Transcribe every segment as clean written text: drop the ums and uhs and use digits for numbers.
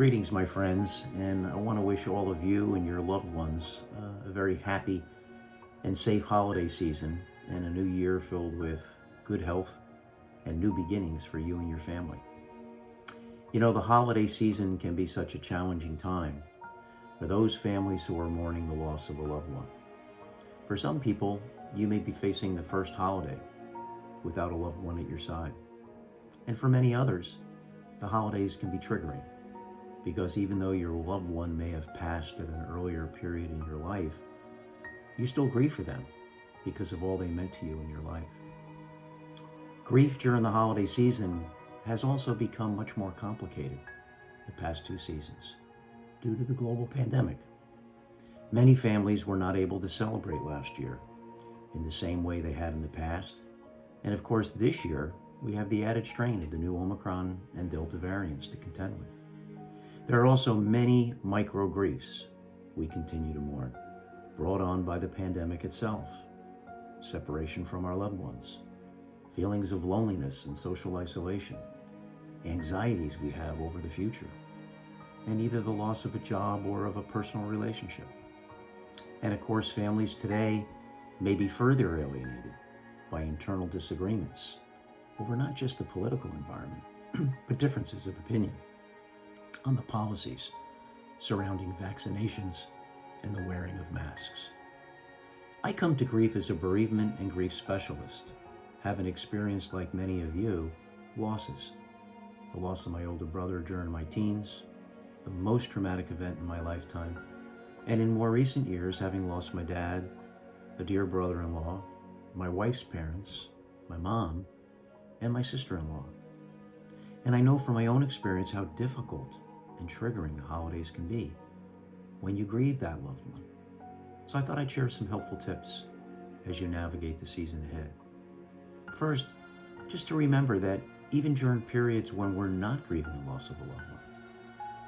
Greetings, my friends, and I want to wish all of you and your loved ones a very happy and safe holiday season and a new year filled with good health and new beginnings for you and your family. You know, the holiday season can be such a challenging time for those families who are mourning the loss of a loved one. For some people, you may be facing the first holiday without a loved one at your side. And for many others, the holidays can be triggering because even though your loved one may have passed at an earlier period in your life, you still grieve for them because of all they meant to you in your life. Grief during the holiday season has also become much more complicated the past 2 seasons due to the global pandemic. Many families were not able to celebrate last year in the same way they had in the past. And of course, this year, we have the added strain of the new Omicron and Delta variants to contend with. There are also many micro griefs we continue to mourn, brought on by the pandemic itself, separation from our loved ones, feelings of loneliness and social isolation, anxieties we have over the future, and either the loss of a job or of a personal relationship. And of course, families today may be further alienated by internal disagreements over not just the political environment, but differences of opinion on the policies surrounding vaccinations and the wearing of masks. I come to grief as a bereavement and grief specialist, having experienced, like many of you, losses. The loss of my older brother during my teens, the most traumatic event in my lifetime, and in more recent years, having lost my dad, a dear brother-in-law, my wife's parents, my mom, and my sister-in-law. And I know from my own experience how difficult and triggering the holidays can be when you grieve that loved one. So I thought I'd share some helpful tips as you navigate the season ahead. First, just to remember that even during periods when we're not grieving the loss of a loved one,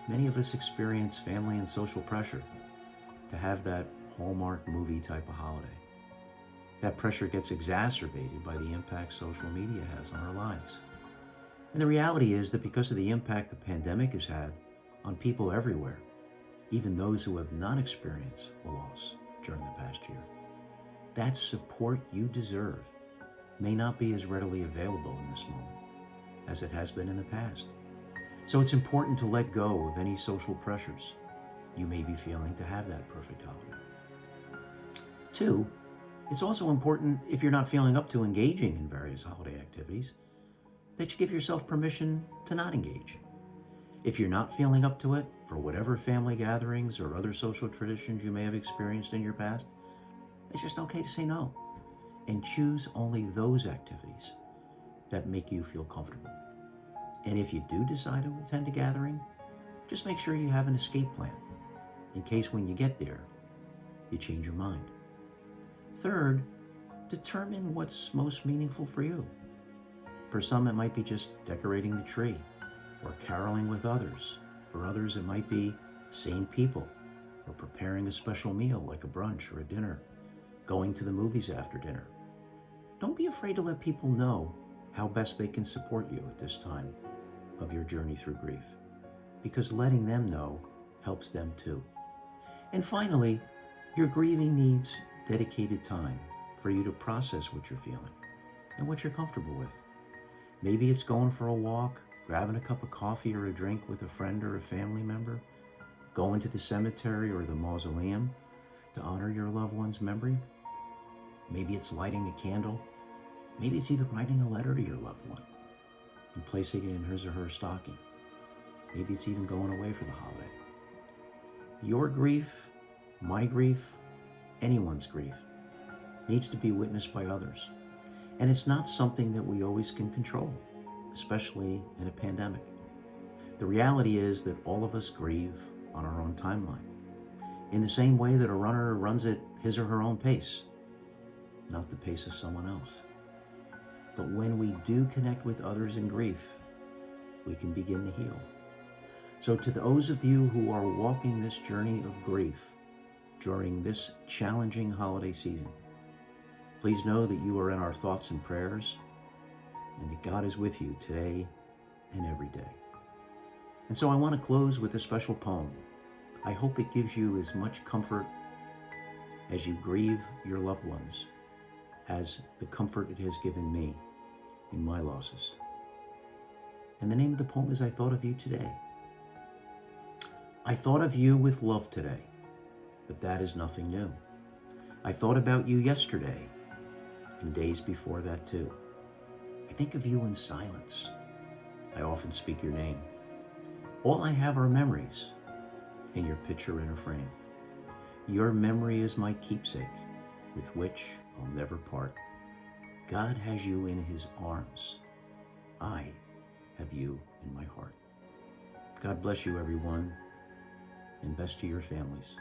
many of us experience family and social pressure to have that Hallmark movie type of holiday. That pressure gets exacerbated by the impact social media has on our lives. And the reality is that because of the impact the pandemic has had on people everywhere, even those who have not experienced a loss during the past year, that support you deserve may not be as readily available in this moment as it has been in the past. So it's important to let go of any social pressures you may be feeling to have that perfect holiday. 2, it's also important, if you're not feeling up to engaging in various holiday activities, that you give yourself permission to not engage. If you're not feeling up to it for whatever family gatherings or other social traditions you may have experienced in your past, it's just okay to say no and choose only those activities that make you feel comfortable. And if you do decide to attend a gathering, just make sure you have an escape plan in case when you get there, you change your mind. Third, determine what's most meaningful for you. For some, it might be just decorating the tree or caroling with others. For others, it might be seeing people or preparing a special meal like a brunch or a dinner, going to the movies after dinner. Don't be afraid to let people know how best they can support you at this time of your journey through grief, because letting them know helps them too. And finally, your grieving needs dedicated time for you to process what you're feeling and what you're comfortable with. Maybe it's going for a walk, grabbing a cup of coffee or a drink with a friend or a family member, going to the cemetery or the mausoleum to honor your loved one's memory. Maybe it's lighting a candle. Maybe it's even writing a letter to your loved one and placing it in his or her stocking. Maybe it's even going away for the holiday. Your grief, my grief, anyone's grief needs to be witnessed by others. And it's not something that we always can control, especially in a pandemic. The reality is that all of us grieve on our own timeline, in the same way that a runner runs at his or her own pace, not the pace of someone else. But when we do connect with others in grief, we can begin to heal. So to those of you who are walking this journey of grief during this challenging holiday season, please know that you are in our thoughts and prayers, and that God is with you today and every day. And so I want to close with a special poem. I hope it gives you as much comfort as you grieve your loved ones as the comfort it has given me in my losses. And the name of the poem is I Thought of You Today. I thought of you with love today, but that is nothing new. I thought about you yesterday and days before that too. I think of you in silence. I often speak your name. All I have are memories and your picture in a frame. Your memory is my keepsake with which I'll never part. God has you in his arms. I have you in my heart. God bless you, everyone, and best to your families.